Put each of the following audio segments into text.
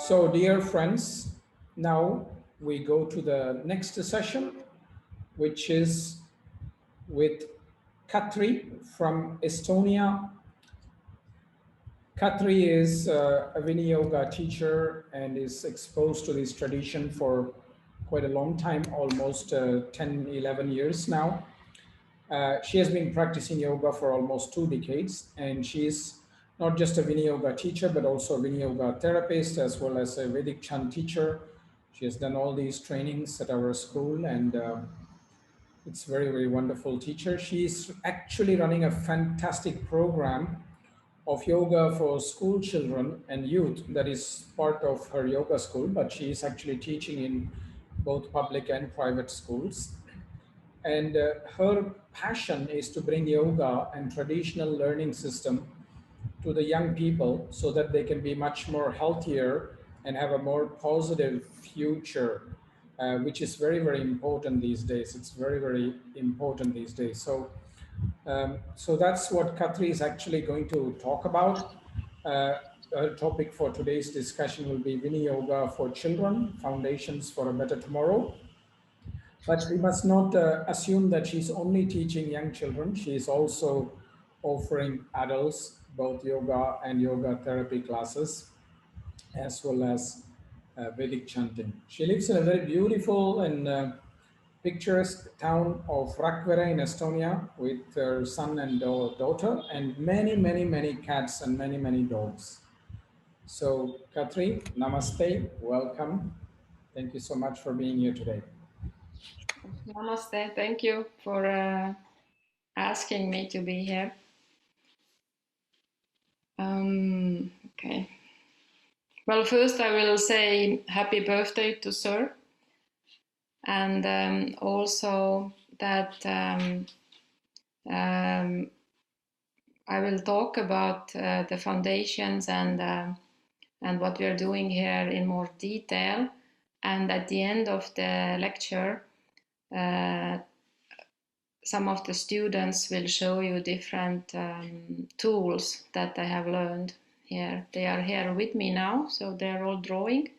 So, dear friends, now we go to the next session, which is with Katri from Estonia. Katri is a Viniyoga teacher and is exposed to this tradition for quite a long time, almost 10, 11 years now. She has been practicing yoga for almost 2 decades, and she's not just a Viniyoga teacher, but also a Viniyoga therapist, as well as a Vedic chant teacher. She has done all these trainings at our school, and it's very, very wonderful teacher. She's actually running a fantastic program of yoga for school children and youth that is part of her yoga school, but she is actually teaching in both public and private schools. And her passion is to bring yoga and traditional learning system to the young people so that they can be much more healthier and have a more positive future, which is very, very important these days. It's very, very important these days. So that's what Katri is actually going to talk about. Her topic for today's discussion will be Viniyoga for Children, Foundations for a Better Tomorrow. But we must not assume that she's only teaching young children. She is also offering adults both yoga and yoga therapy classes, as well as Vedic chanting. She lives in a very beautiful and picturesque town of Rakvere in Estonia with her son and daughter, and many, many, many cats and many, many dogs. So, Katri, namaste, welcome. Thank you so much for being here today. Namaste. Thank you for asking me to be here. Okay. Well, first I will say happy birthday to Sir, and also that I will talk about the foundations and what we are doing here in more detail. And at the end of the lecture, some of the students will show you different tools that I have learned here. They are here with me now, so they're all drawing.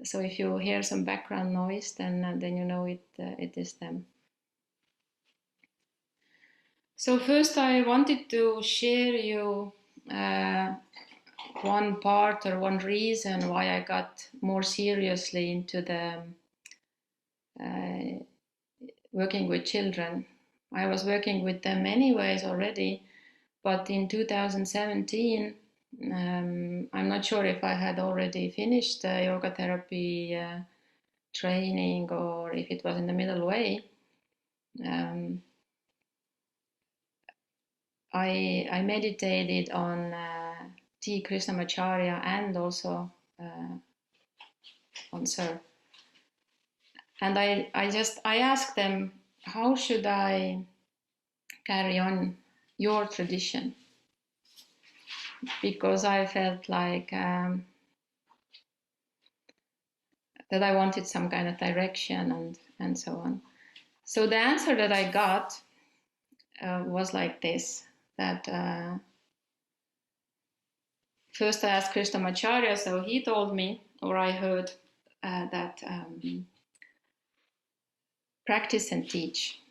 So if you hear some background noise, then you know it is them. So first I wanted to share you one part or one reason why I got more seriously into the working with children. I was working with them anyways already, but in 2017, I'm not sure if I had already finished the yoga therapy training or if it was in the middle way. I meditated on T Krishnamacharya and also on Sir. And I asked them, how should I carry on your tradition? Because I felt like that I wanted some kind of direction and so on. So the answer that I got was like this, that first I asked Krishnamacharya, so he told me, or I heard that practice and teach.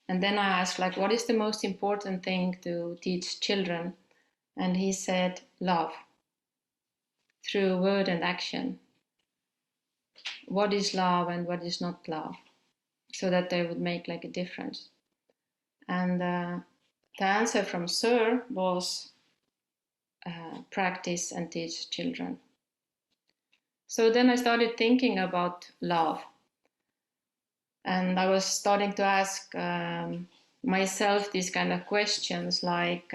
And then I asked, like, what is the most important thing to teach children? And he said, love, through word and action. What is love and what is not love? So that they would make like a difference. And the answer from Sir was practice and teach children. So then I started thinking about love. And I was starting to ask myself these kind of questions like,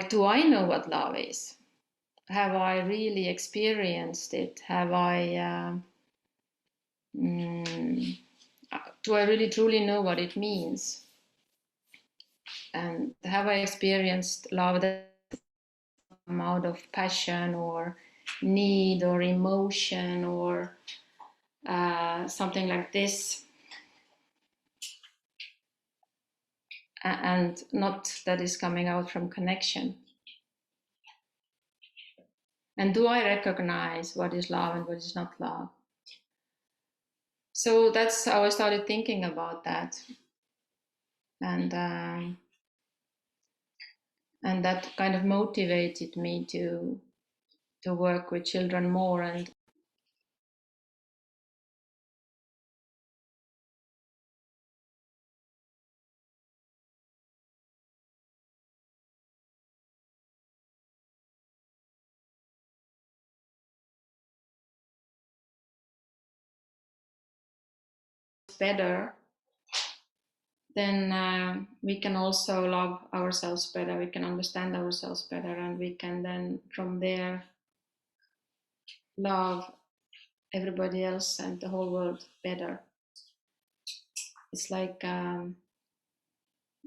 do I know what love is? Have I really experienced it? Have I, do I really truly know what it means? And have I experienced love that comes out of passion or need or emotion or something like this? And not that is coming out from connection. And do I recognize what is love and what is not love? So that's how I started thinking about that. And that kind of motivated me to work with children more and better, then we can also love ourselves better, we can understand ourselves better, and we can then from there love everybody else and the whole world better. It's like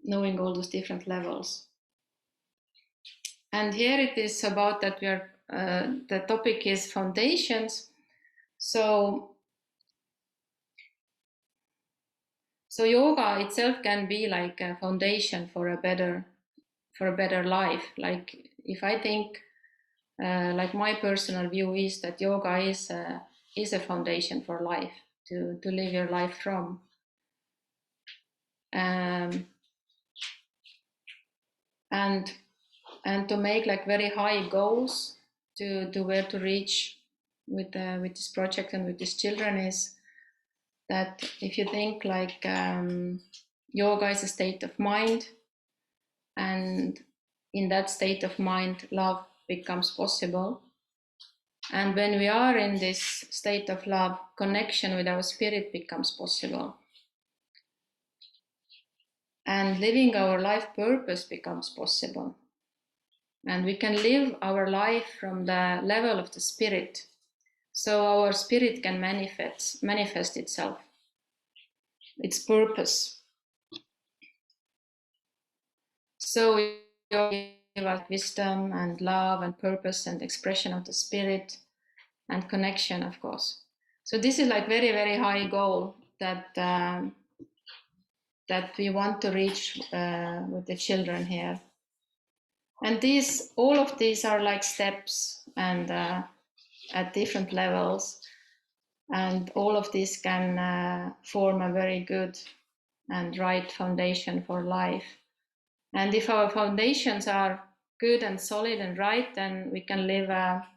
knowing all those different levels. And here it is about that we are, the topic is foundations. So yoga itself can be like a foundation for a better life. Like if I think, like my personal view is that yoga is a foundation for life, to live your life from. And to make like very high goals to where to reach with this project and with these children is that if you think like yoga is a state of mind, and in that state of mind love becomes possible. And when we are in this state of love, connection with our spirit becomes possible. And living our life purpose becomes possible. And we can live our life from the level of the spirit. So our spirit can manifest itself, its purpose. So yoga gives us wisdom and love and purpose and expression of the spirit and connection, of course. So this is like very, very high goal that that we want to reach with the children here. And all of these are like steps and at different levels. And all of these can form a very good and right foundation for life. And if our foundations are good and solid and right, then we can live a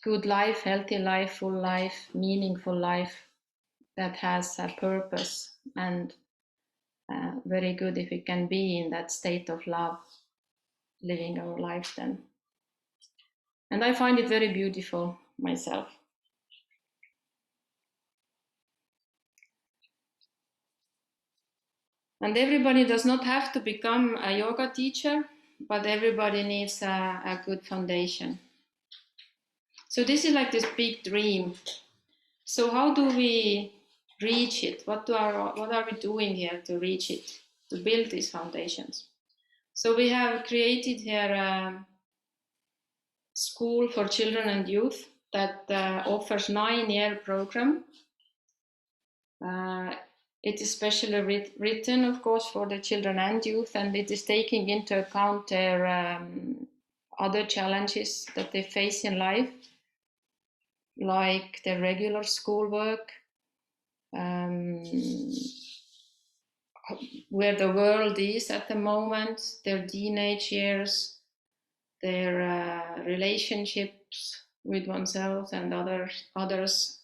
good life, healthy life, full life, meaningful life that has a purpose. And very good if we can be in that state of love, living our life then. And I find it very beautiful myself. And everybody does not have to become a yoga teacher, but everybody needs a good foundation. So this is like this big dream. So how do we reach it? What are we doing here to reach it, to build these foundations? So we have created here a school for children and youth that offers 9-year program. It is specially written, of course, for the children and youth, and it is taking into account their other challenges that they face in life, like their regular schoolwork, where the world is at the moment, their teenage years, their relationships with oneself and others,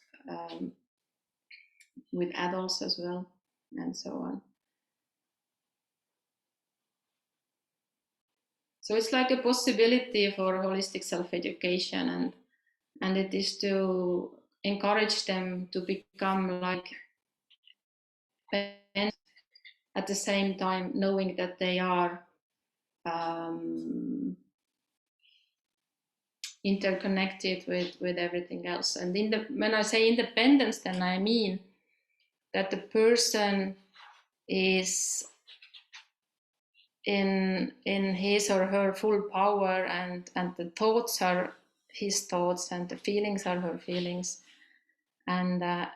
with adults as well, and so on. So it's like a possibility for holistic self-education, and it is to encourage them to become like at the same time knowing that they are interconnected with everything else. And when I say independence, then I mean that the person is in his or her full power, and the thoughts are his thoughts, and the feelings are her feelings, and a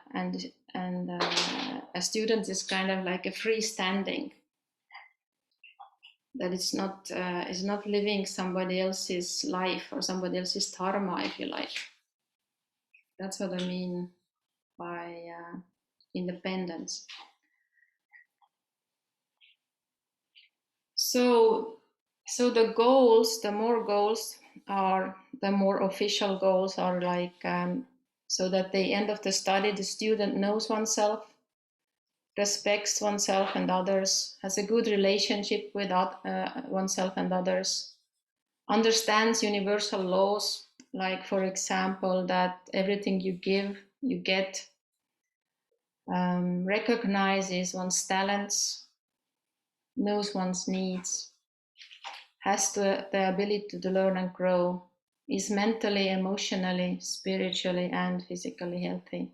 student is kind of like a freestanding that it's not living somebody else's life or somebody else's dharma, if you like. That's what I mean by independence. So the goals, the more goals are, the more official goals are like, so that at the end of the study, the student knows oneself, respects oneself and others, has a good relationship with oneself and others, understands universal laws, like for example, that everything you give, you get, recognizes one's talents, knows one's needs, has the ability to learn and grow, is mentally, emotionally, spiritually, and physically healthy.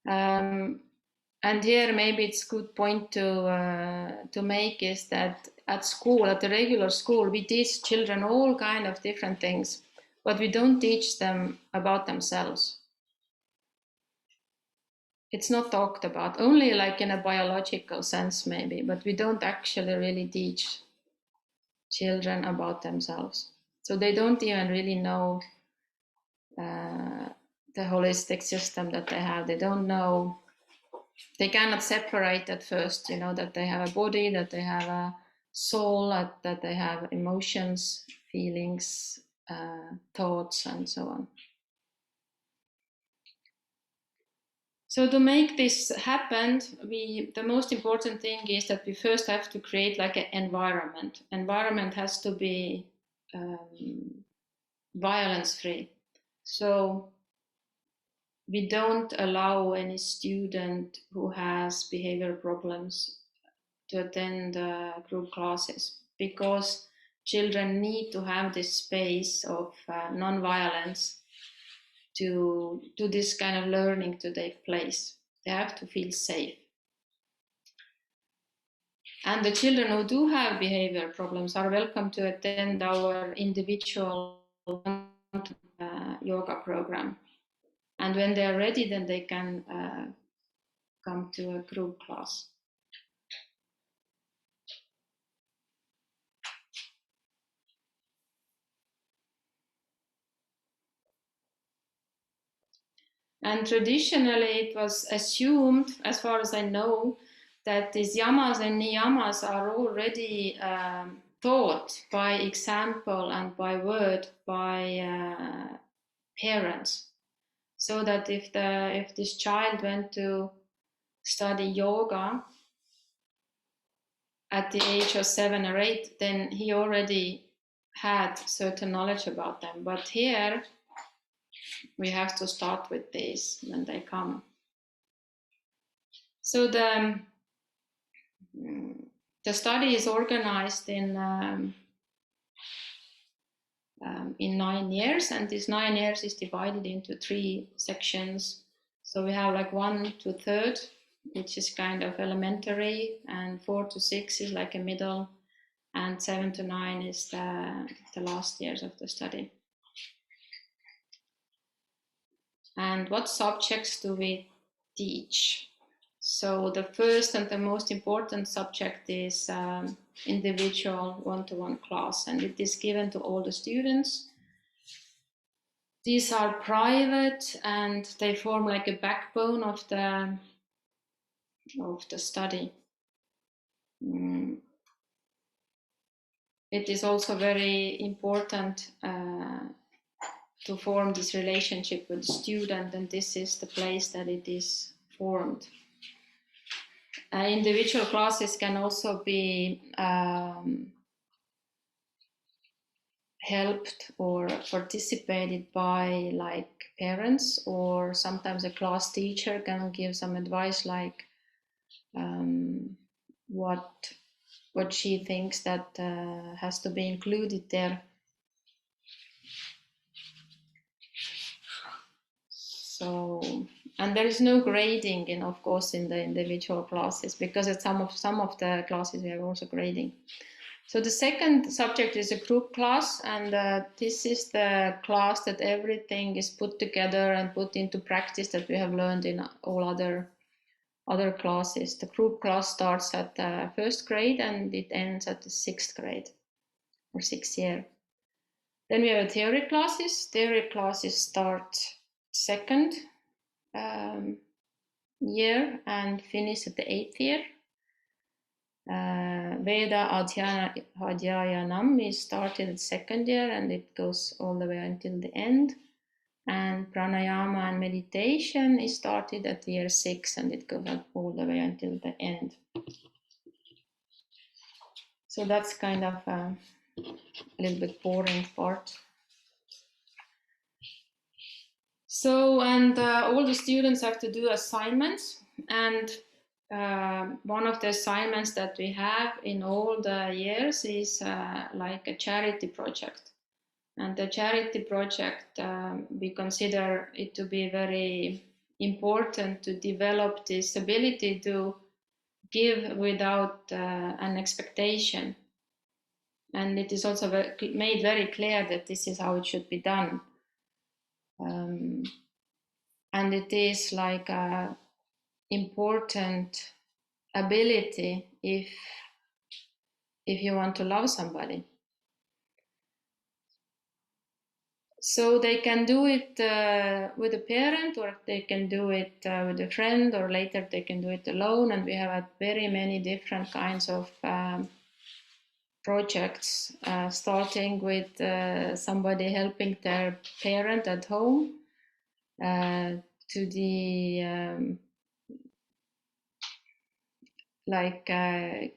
And here maybe it's a good point to make is that at school, at the regular school, we teach children all kind of different things, but we don't teach them about themselves. It's not talked about, only like in a biological sense maybe, but we don't actually really teach children about themselves. So they don't even really know the holistic system that they have. They don't know, they cannot separate at first, you know, that they have a body, that they have a soul, that they have emotions, feelings, thoughts, and so on. So to make this happen, the most important thing is that we first have to create like an environment. Environment has to be violence-free. So we don't allow any student who has behavior problems to attend group classes, because children need to have this space of non-violence to this kind of learning to take place. They have to feel safe. And the children who do have behavior problems are welcome to attend our individual yoga program. And when they are ready, then they can come to a group class. And traditionally, it was assumed, as far as I know, that these yamas and niyamas are already taught by example and by word by parents. So that if this child went to study yoga at the age of 7 or 8, then he already had certain knowledge about them. But here, we have to start with this when they come. So the study is organized in 9 years, and this 9 years is divided into 3 sections. So we have like 1 to 3rd, which is kind of elementary, and 4 to 6 is like a middle, and 7 to 9 is the last years of the study. And what subjects do we teach? So the first and the most important subject is individual one-to-one class, and it is given to all the students. These are private, and they form like a backbone of the study. It is also very important to form this relationship with the student, and this is the place that it is formed. Individual classes can also be helped or participated by like parents, or sometimes a class teacher can give some advice, like what she thinks that has to be included there. So, and there is no grading in, of course, in the individual classes, because at some of the classes we have also grading. So the second subject is a group class, and this is the class that everything is put together and put into practice that we have learned in all other other classes. The group class starts at the 1st grade and it ends at the 6th grade or 6th year. Then we have theory classes. Theory classes start 2nd year and finish at the 8th year. Veda Adhyayanam is started at 2nd year and it goes all the way until the end. And pranayama and meditation is started at year 6 and it goes up all the way until the end. So that's kind of a little bit boring part. So, and all the students have to do assignments, and one of the assignments that we have in all the years is like a charity project. And the charity project, we consider it to be very important to develop this ability to give without an expectation. And it is also made very clear that this is how it should be done. And it is like an important ability if you want to love somebody. So they can do it with a parent, or they can do it with a friend, or later they can do it alone. And we have had very many different kinds of projects, starting with somebody helping their parent at home, to the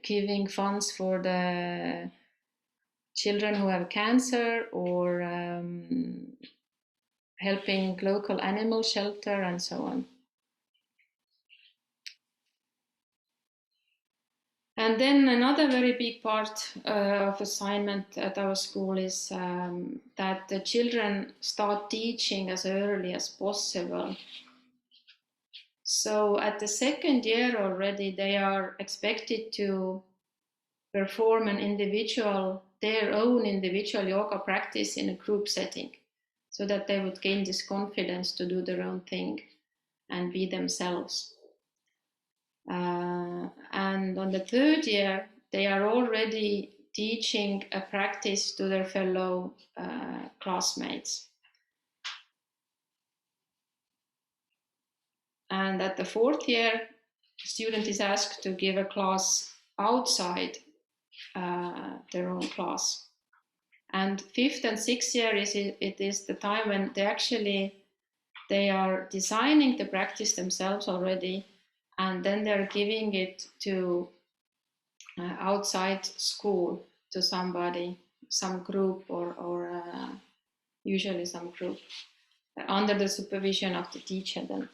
giving funds for the children who have cancer, or helping local animal shelter, and so on. And then another very big part of assignment at our school is that the children start teaching as early as possible. So at the 2nd year already, they are expected to perform their own individual yoga practice in a group setting, so that they would gain this confidence to do their own thing and be themselves. And on the 3rd year, they are already teaching a practice to their fellow classmates. And at the 4th year, the student is asked to give a class outside their own class. And 5th and 6th year it is the time when they are designing the practice themselves already, and then they're giving it to outside school, to somebody, some group, or usually some group, under the supervision of the teacher then.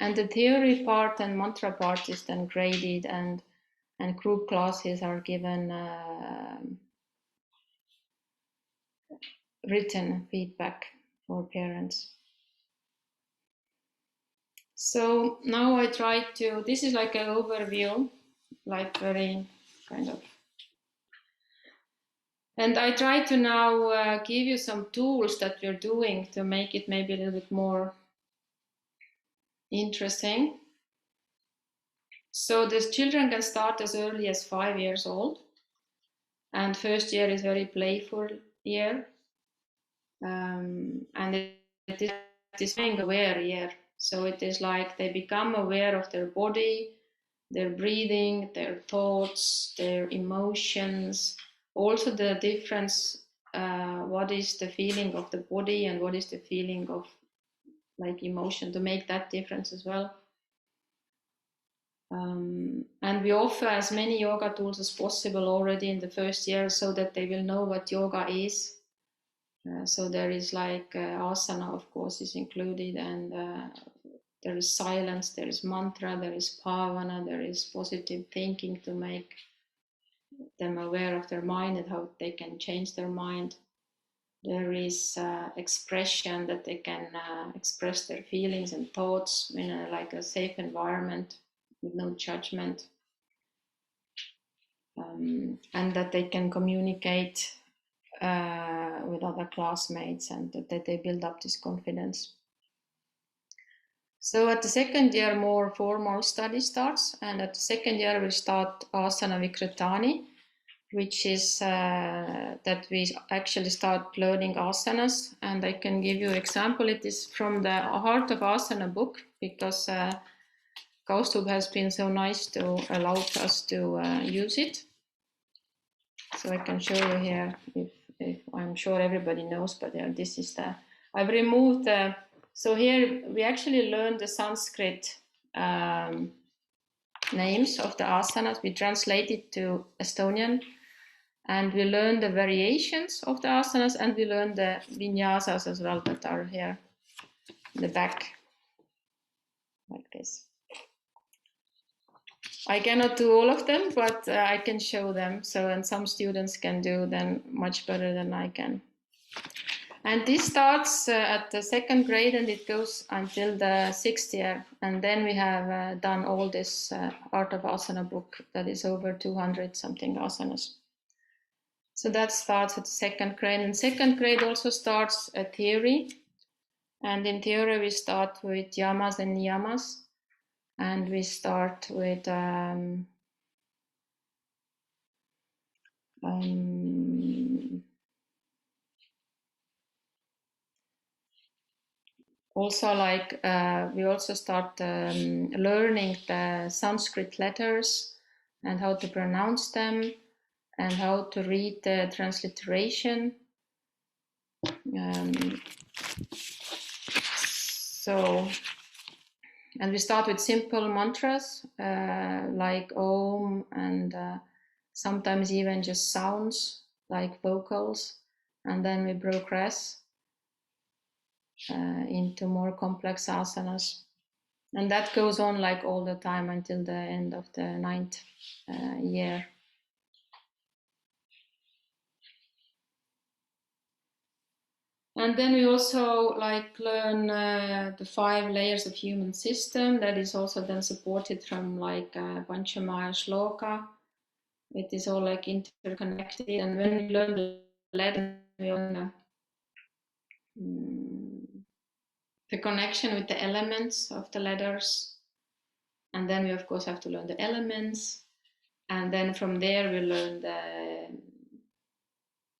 And the theory part and mantra part is then graded, and group classes are given written feedback for parents. So now I try to, this is like an overview, like very kind of, and I try to now give you some tools that we're doing to make it maybe a little bit more interesting. So the children can start as early as 5 years old, and 1st year is very playful year, and it is being aware year. So it is like they become aware of their body, their breathing, their thoughts, their emotions, also the difference, what is the feeling of the body and what is the feeling of like emotion, to make that difference as well. And we offer as many yoga tools as possible already in the 1st year, so that they will know what yoga is. So there is like asana, of course, is included, and there is silence, there is mantra, there is bhavana, there is positive thinking to make them aware of their mind and how they can change their mind. There is expression, that they can express their feelings and thoughts in like a safe environment with no judgment, and that they can communicate with other classmates, and that they build up this confidence. So at the second year, more formal study starts, and at the second year we start asana vikritani, which is that we actually start learning asanas. And I can give you an example. It is from the Heart of Asana book, because Kausthub has been so nice to allow us to use it. So I can show you here, if I'm sure everybody knows, but this is I've removed so here we actually learned the Sanskrit names of the asanas. We translate it to Estonian, and we learn the variations of the asanas, and we learn the vinyasas as well that are here in the back, like this. I cannot do all of them, but I can show them. So, and some students can do them much better than I can. And this starts at the second grade, and it goes until the 6th year. And then we have done all this Art of Asana book that is over 200 something asanas. So that starts at second grade. And second grade also starts a theory. And in theory, we start with yamas and niyamas. And we start with also, like, we also start learning the Sanskrit letters and how to pronounce them and how to read the transliteration. And we start with simple mantras like Om, and sometimes even just sounds like vocals, and then we progress into more complex asanas. And that goes on like all the time until the end of the 9th year. And then we also like learn the 5 layers of human system. That is also then supported from like Panchamaya Shloka. It is all like interconnected. And when we learn the letter, we learn the connection with the elements of the letters. And then we of course have to learn the elements. And then from there we learn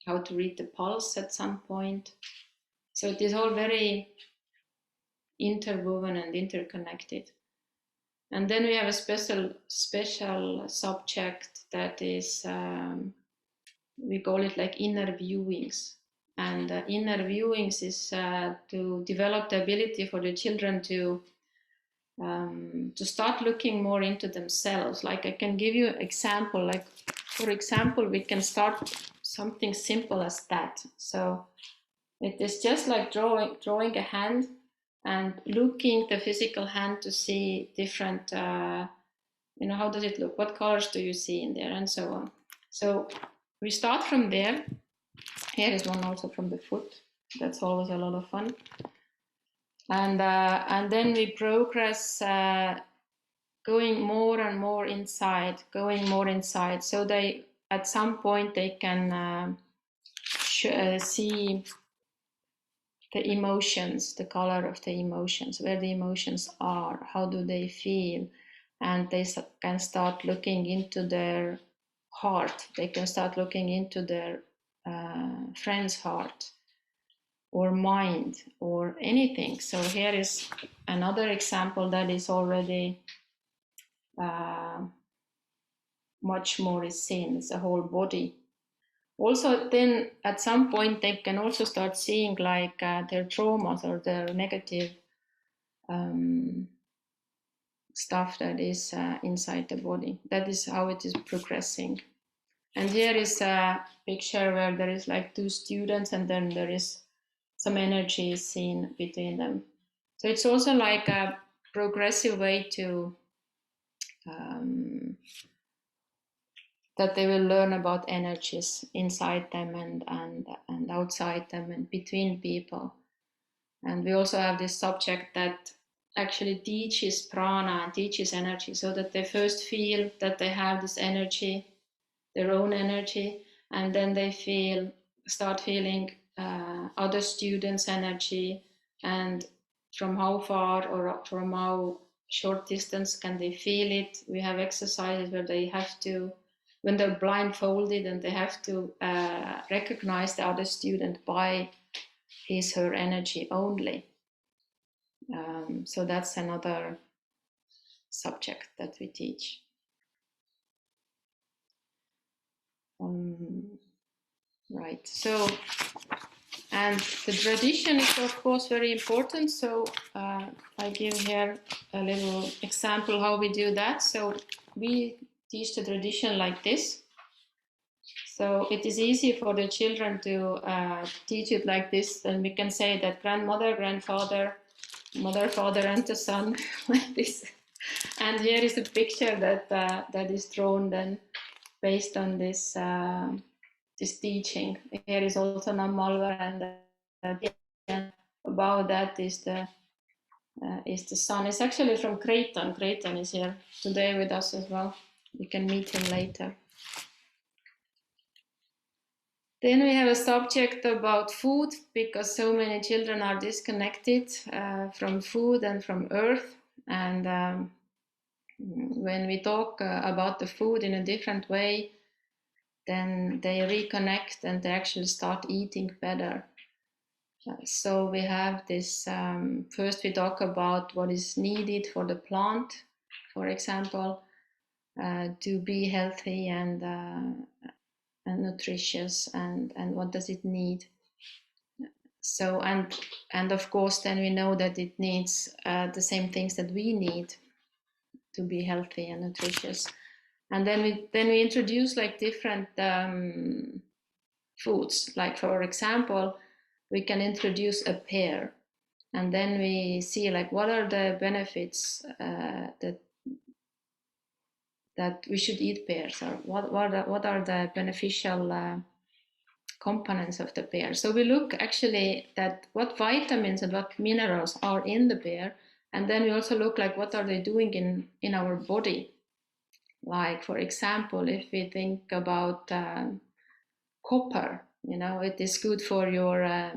how to read the pulse at some point. So it is all very interwoven and interconnected. And then we have a special subject that is, we call it like inner viewings. And inner viewings is to develop the ability for the children to start looking more into themselves. Like I can give you an example, like for example, we can start something simple as that. So it is just like drawing a hand and looking the physical hand to see different, how does it look? What colors do you see in there, and so on. So we start from there. Here is one also from the foot. That's always a lot of fun. And then we progress, going more and more inside, So they, at some point, they can see the emotions, the color of the emotions, where the emotions are, how do they feel, and they can start looking into their heart. They can start looking into their friend's heart or mind or anything. So here is another example that is already much more is seen. It's a whole body. Also, then at some point they can also start seeing like their traumas or their negative stuff that is inside the body. That is how it is progressing. And here is a picture where there is like 2 students, and then there is some energy seen between them. So it's also like a progressive way to that they will learn about energies inside them and outside them and between people. And we also have this subject that actually teaches prana and teaches energy, so that they first feel that they have this energy, their own energy, and then they start feeling other students' energy, and from how far or from how short distance can they feel it. We have exercises where they have to, when they're blindfolded, and they have to recognize the other student by his, her energy only. So that's another subject that we teach. Right, so, and the tradition is of course very important. So I give here a little example how we do that. So we teach the tradition like this. So it is easy for the children to teach it like this. And we can say that grandmother, grandfather, mother, father, and the son, like this. And here is a picture that that is drawn then based on this this teaching. Here is also Nammalvar, and above that is the sun. It's actually from Creighton. Creighton is here today with us as well. We can meet him later. Then we have a subject about food, because so many children are disconnected from food and from earth. And when we talk about the food in a different way, then they reconnect and they actually start eating better. So we have this, first we talk about what is needed for the plant, for example, to be healthy and nutritious, and what does it need. So, and of course then we know that it needs the same things that we need to be healthy and nutritious. And then we introduce like different foods. Like for example, we can introduce a pear, and then we see like what are the benefits that we should eat pears, or what are the beneficial components of the pear. So we look actually at what vitamins and what minerals are in the pear, and then we also look like what are they doing in our body. Like for example, if we think about copper, you know, it is good for your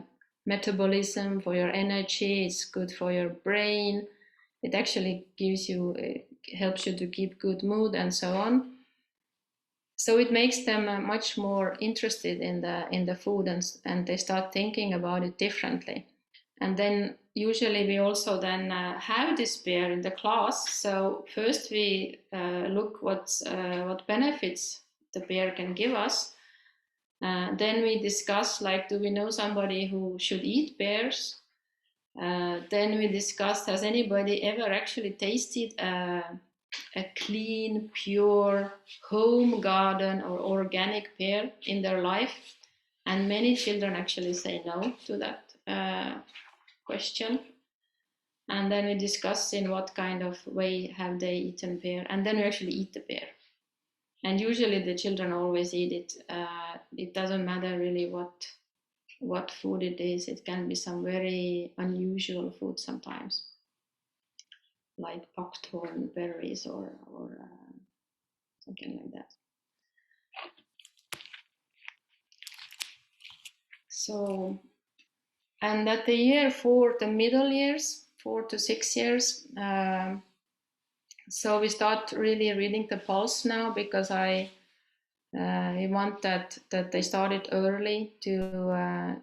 metabolism, for your energy, it's good for your brain, it actually gives you, helps you to keep good mood and so on. So it makes them much more interested in the food, and they start thinking about it differently. And then usually we also then have this pear in the class. So first we look what benefits the pear can give us. Then we discuss, like, do we know somebody who should eat pears? Then we discuss, has anybody ever actually tasted a clean, pure, home garden or organic pear in their life? And many children actually say no to that question. And then we discuss in what kind of way have they eaten pear, and then we actually eat the pear. And usually the children always eat it. It doesn't matter really what food it is. It can be some very unusual food sometimes, like buckthorn berries or something like that. So, and at the year 4, the middle years, 4 to 6 years, so we start really reading the pulse now, because we want that they started early to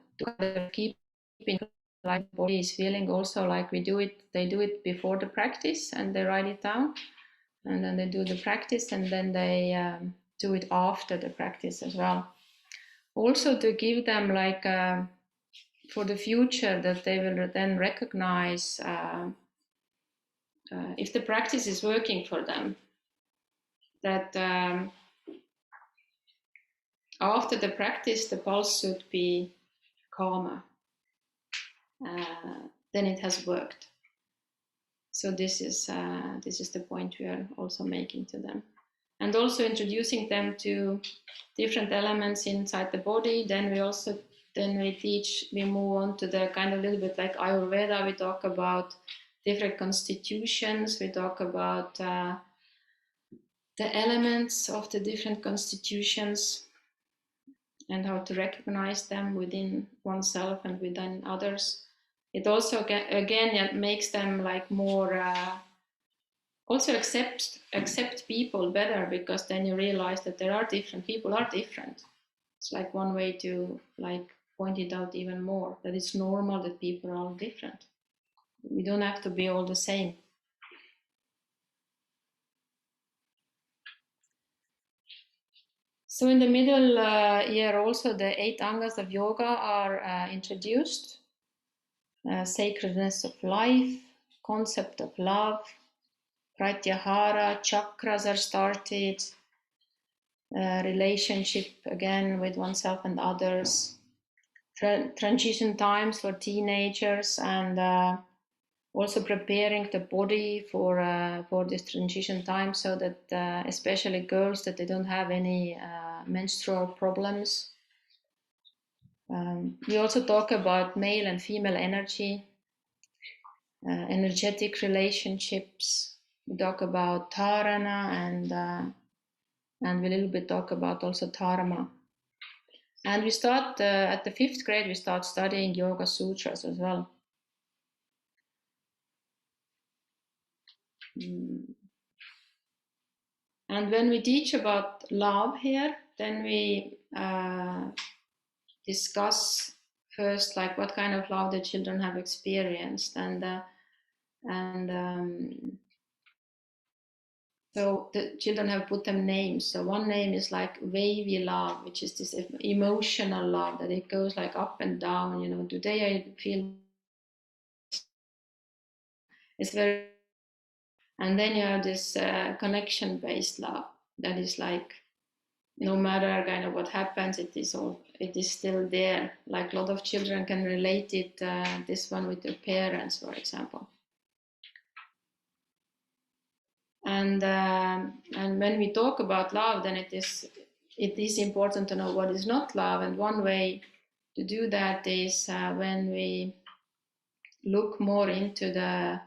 keep like the body is feeling, also like we do it. They do it before the practice and they write it down, and then they do the practice, and then they do it after the practice as well. Also to give them like for the future, that they will then recognize if the practice is working for them, that after the practice the pulse should be calmer. Then it has worked. So this is the point we are also making to them, and also introducing them to different elements inside the body. Then we move on to the kind of little bit like Ayurveda. We talk about different constitutions. We talk about the elements of the different constitutions and how to recognize them within oneself and within others. it also again makes them like more also accept people better, because then you realize that there are different people are different. It's like one way to like point it out even more, that it's normal that people are all different. We don't have to be all the same. So in the middle here also the 8 angas of yoga are introduced. Sacredness of life, concept of love, pratyahara, chakras are started, relationship again with oneself and others, transition times for teenagers, and also preparing the body for this transition time, so that especially girls, that they don't have any menstrual problems. We also talk about male and female energy, energetic relationships. We talk about dharana, and we a little bit talk about also dharma. And we start at the 5th grade, we start studying Yoga Sutras as well. And when we teach about love here, then we discuss first like what kind of love the children have experienced, and so the children have put them names. So one name is like wavy love, which is this emotional love that it goes like up and down. You know, today I feel it's very, and then you have this connection-based love that is like no matter kind of what happens, it is still there. Like a lot of children can relate it. This one with their parents, for example. And when we talk about love, then it is important to know what is not love. And one way to do that is when we look more into the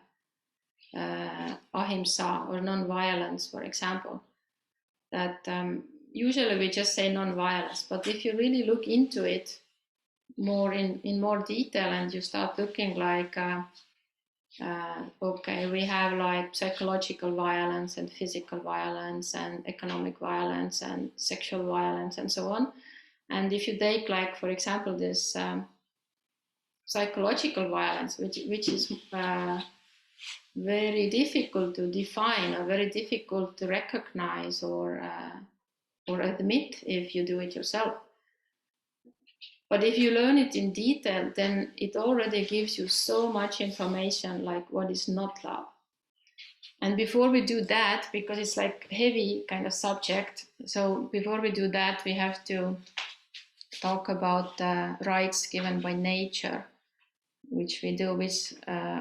ahimsa or non-violence, for example. That usually we just say non-violence, but if you really look into it more in more detail, and you start looking like okay, we have like psychological violence and physical violence and economic violence and sexual violence and so on. And if you take like, for example, this psychological violence, which is very difficult to define, or very difficult to recognize or admit if you do it yourself. But if you learn it in detail, then it already gives you so much information, like what is not love. And before we do that, because it's like heavy kind of subject, so before we do that, we have to talk about the rights given by nature, which we do, which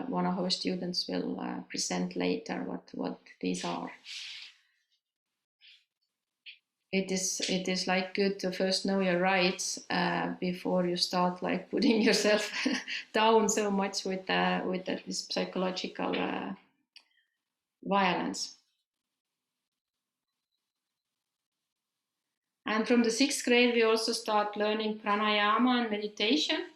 one of our students will present later what these are. It is like good to first know your rights before you start like putting yourself down so much with this psychological violence. And from the 6th grade, we also start learning pranayama and meditation.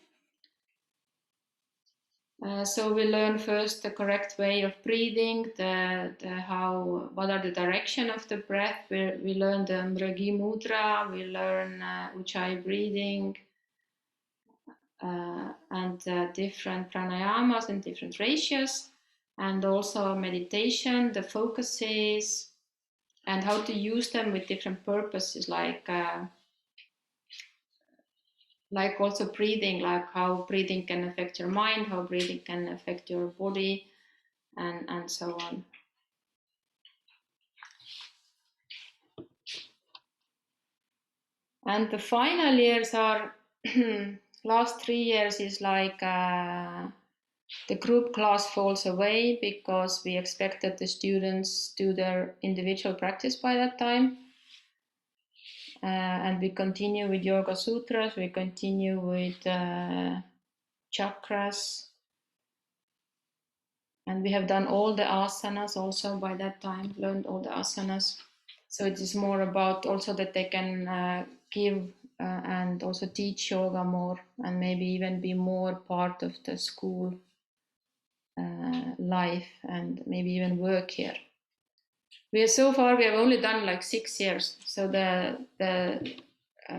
So we learn first the correct way of breathing, what are the direction of the breath. We learn the Mrigi Mudra, we learn Ujjayi breathing, and different pranayamas and different ratios, and also meditation, the focuses, and how to use them with different purposes, like also breathing, like how breathing can affect your mind, how breathing can affect your body, and so on. And the final years are, last 3 years is like the group class falls away, because we expect that the students do their individual practice by that time. And we continue with Yoga Sutras, we continue with chakras, and we have done all the asanas also by that time, learned all the asanas. So it is more about also that they can give and also teach yoga more, and maybe even be more part of the school life, and maybe even work here. So far we have only done like 6 years, so the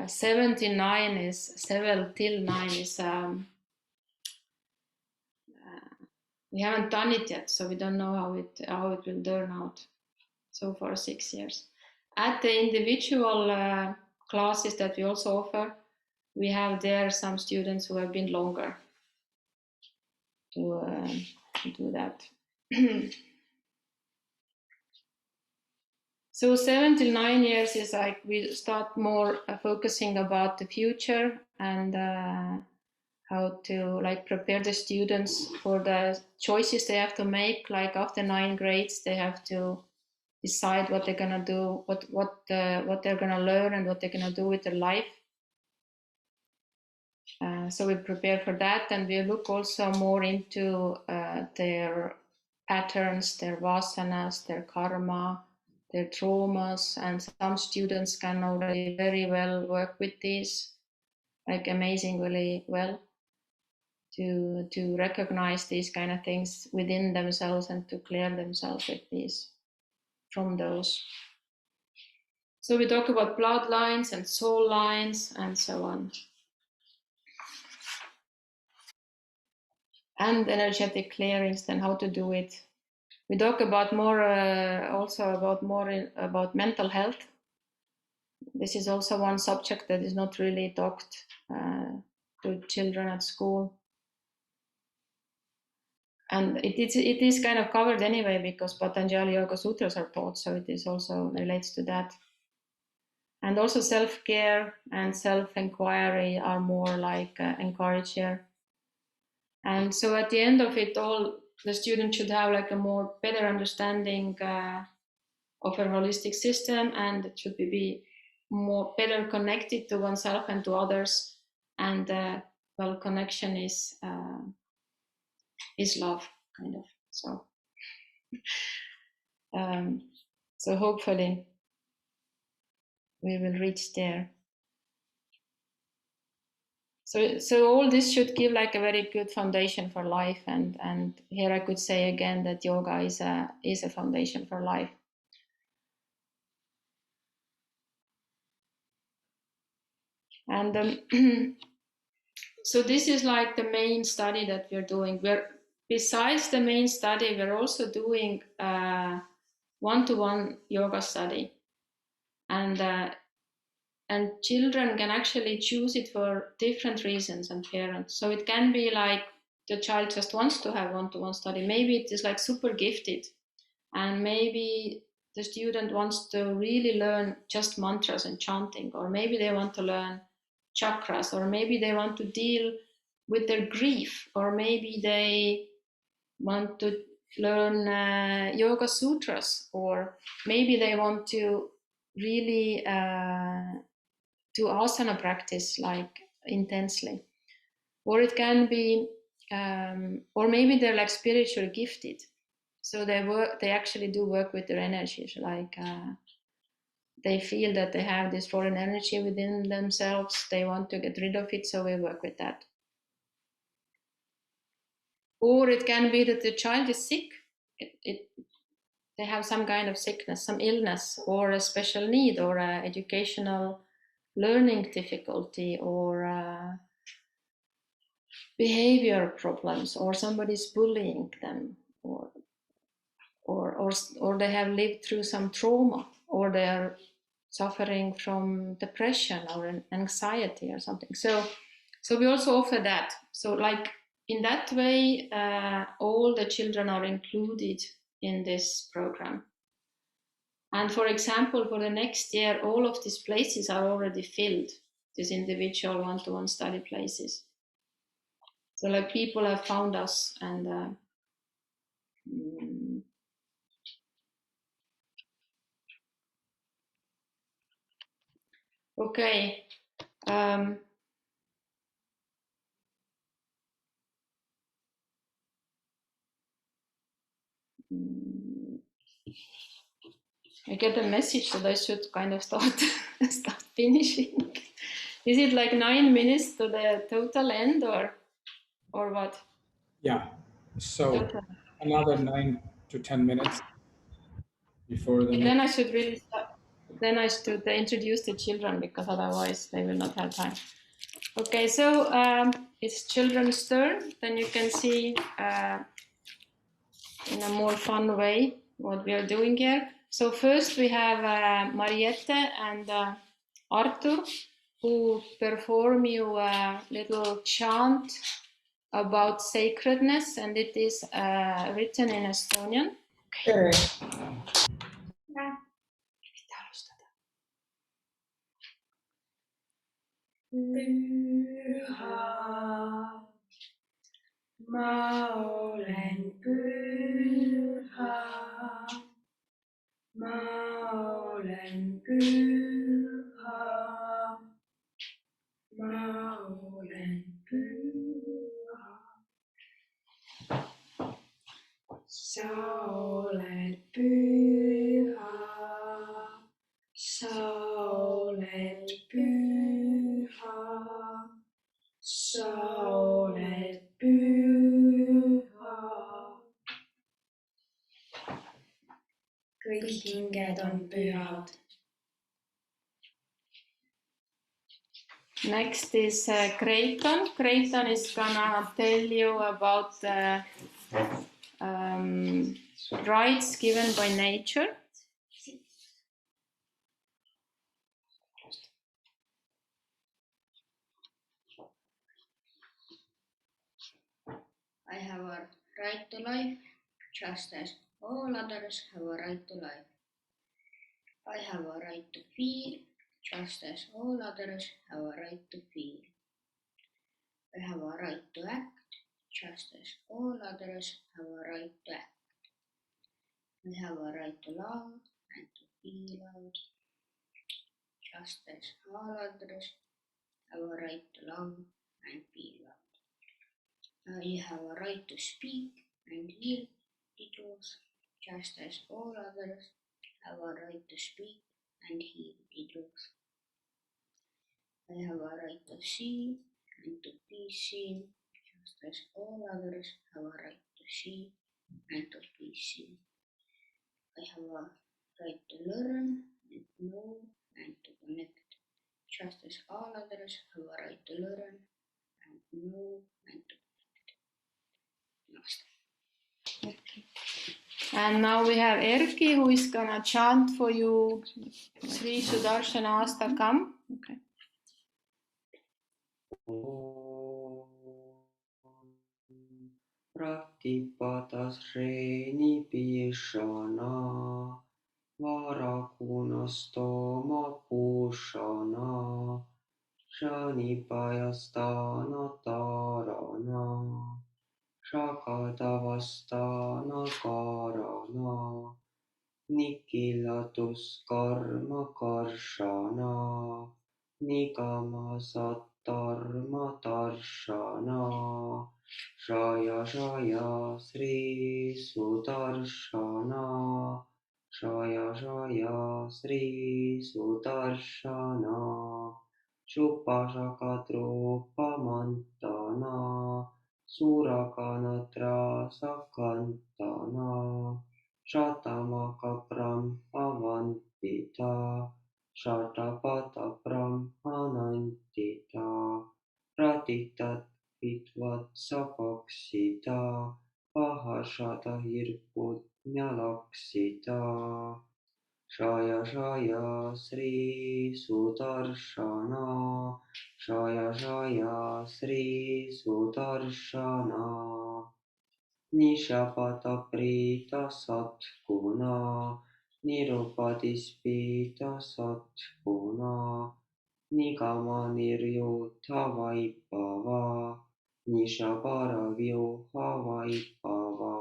7 till 9 is we haven't done it yet, so we don't know how it will turn out. So far 6 years. At the individual classes that we also offer, we have there some students who have been longer to do that. So 7 till 9 years is like we start more focusing about the future and how to like prepare the students for the choices they have to make. Like after 9 grades, they have to decide what they're gonna do, what they're gonna learn, and what they're gonna do with their life. So we prepare for that, and we look also more into their patterns, their vasanas, their karma, their traumas, and some students can already very well work with these, like amazingly well, to recognize these kind of things within themselves and to clear themselves with these, from those. So we talk about bloodlines and soul lines and so on. And energetic clearings, then how to do it. We talk about more about mental health. This is also one subject that is not really talked to children at school. And it is kind of covered anyway, because Patanjali Yoga Sutras are taught, so it is also relates to that. And also self-care and self-inquiry are more like encouraged here. And so at the end of it all, the student should have like a more better understanding of a holistic system, and it should be more better connected to oneself and to others. And well, connection is love, kind of. So, so hopefully we will reach there. So all this should give like a very good foundation for life, and here I could say again that yoga is a foundation for life. And so this is like the main study that we're doing. Besides the main study, we're also doing one-to-one yoga study, and children can actually choose it for different reasons, and parents. So it can be like the child just wants to have one-to-one study. Maybe it is like super gifted, and maybe the student wants to really learn just mantras and chanting, or maybe they want to learn chakras, or maybe they want to deal with their grief, or maybe they want to learn Yogasūtra-s, or maybe they want to really do asana practice like intensely, or it can be, or maybe they're like spiritually gifted, so they actually do work with their energies, like they feel that they have this foreign energy within themselves, they want to get rid of it, so we work with that. Or it can be that the child is sick, they have some kind of sickness, some illness, or a special need, or a educational learning difficulty, or behavior problems, or somebody's bullying them, or they have lived through some trauma, or they are suffering from depression or anxiety or something. So we also offer that. So like in that way, all the children are included in this program. And for example, for the next year, all of these places are already filled, these individual one-to-one study places. So like people have found us, and okay. I get a message that I should kind of start finishing. Is it like 9 minutes to the total end or what? Yeah. So Total. another 9 to 10 minutes before the Then I next. should really start. Then I should introduce the children because otherwise they will not have time. Okay, so it's children's turn. Then you can see in a more fun way what we are doing here. So first we have Mariette and Arthur who perform you a little chant about sacredness, and it is written in Estonian. Okay. Püha, ma olen püha, ma olen püha, ma olen püha. Sa oled püha, sa oled püha, sa oled püha. Kõik hinged on pühad. Next is Creighton. Creighton is gonna tell you about rights given by nature. I have a right to life, just as all others have a right to life. I have a right to feel, just as all others have a right to feel. I have a right to act, just as all others have a right to act. I have a right to love and to be loved, just as all others have a right to love and be loved. I have a right to speak and hear the truth, just as all others have a right to speak and hear the truth. I have a right to see and to be seen, just as all others have a right to see and to be seen. I have a right to learn and know and to connect, just as all others have a right to learn and know and to connect. And now we have Erki who is gonna chant for you Sri Sudarshana Astakam. Okay. Pratipatasreni pishana Varakunastoma pushana Shanipayastana tarana Shakadavastana karana Nikilatus karma karshana Nikama sattarma tarshana Shaya Shaya Sri Sudarshana Shaya Shaya Sri Sudarshana Shupashakatropamantana Surakanatra Sakantana Shatamakapram Avantita Shatapatapram Anantita Pratitat Vitvat Sapaksita Pahashata Hirputnyalaksita Shaya Shaya Sri Sudarshana Shaya Shaya Sri Sudarshana Nishapata Prita Satguna Nirupadispita Satguna Nikama Niryuddha Vaibhava Nishapara Vyuha Vaibhava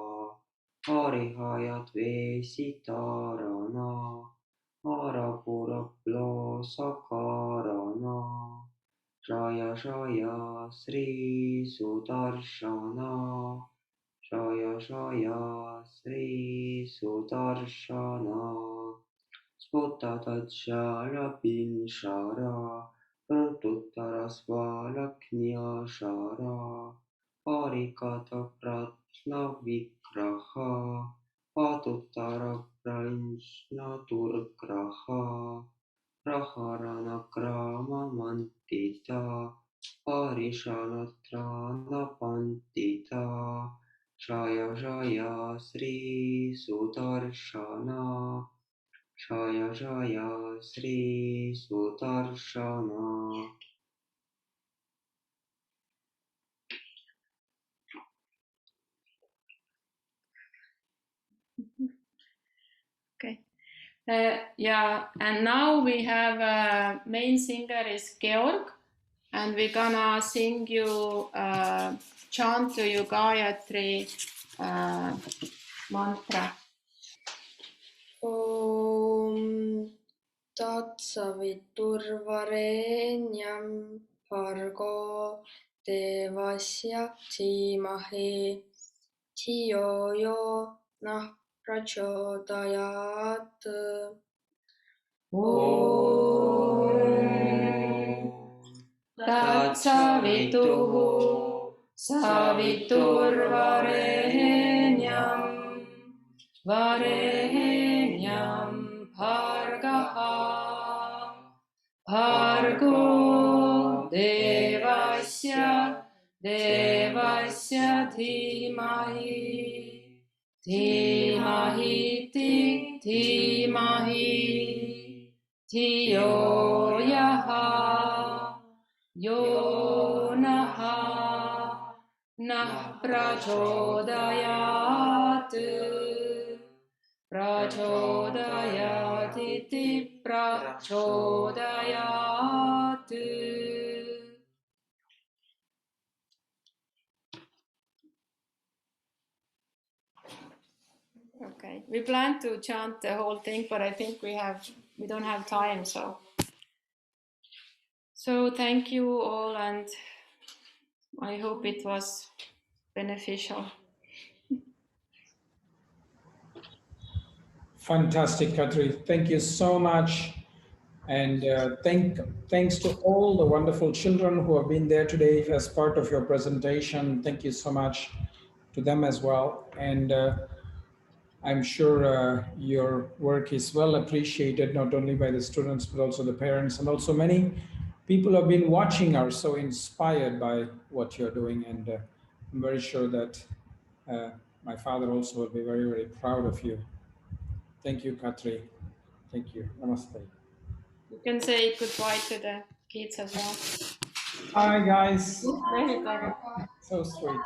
Harihayat Vesitarana Harapuraplo Sakarana Jaya Jaya Sri Sudarshana Jaya Jaya Sri Sudarshana Sputtatacchara Pinshara Prantuta Sarasvalaknya Shara Parikata Pratna Vigraha Patuttara Pranshna Turgraha Praharana Krama Mantita Parishalatrana Pantita Shaya Shaya Sri Sudarshana Shaya Shaya Sri Sudarshana. Okay. Yeah, and now we have main singer is Georg, and we're gonna sing you chant to Yogācārya mantra. Om Tatsaviturvarenyam Bhargo Devasya Dhimahi Dhiyo Yo Nah Prachodayat. Tatsavituhu saviturvarenyam varenyam bhargaha bhargo devasya dhimahi dhiyo yaha yonaha nah prachodayat prachodayatiti prachodayat. Okay, we plan to chant the whole thing, but I think we don't have time, so thank you all, and I hope it was beneficial. Fantastic, Katri. Thank you so much. And thanks to all the wonderful children who have been there today as part of your presentation. Thank you so much to them as well. And I'm sure your work is well appreciated, not only by the students, but also the parents. And also many people have been watching are so inspired by what you're doing. And I'm very sure that my father also will be very, very proud of you. Thank you, Katri. Thank you. Namaste. You can say goodbye to the kids as well. Hi, guys. So sweet.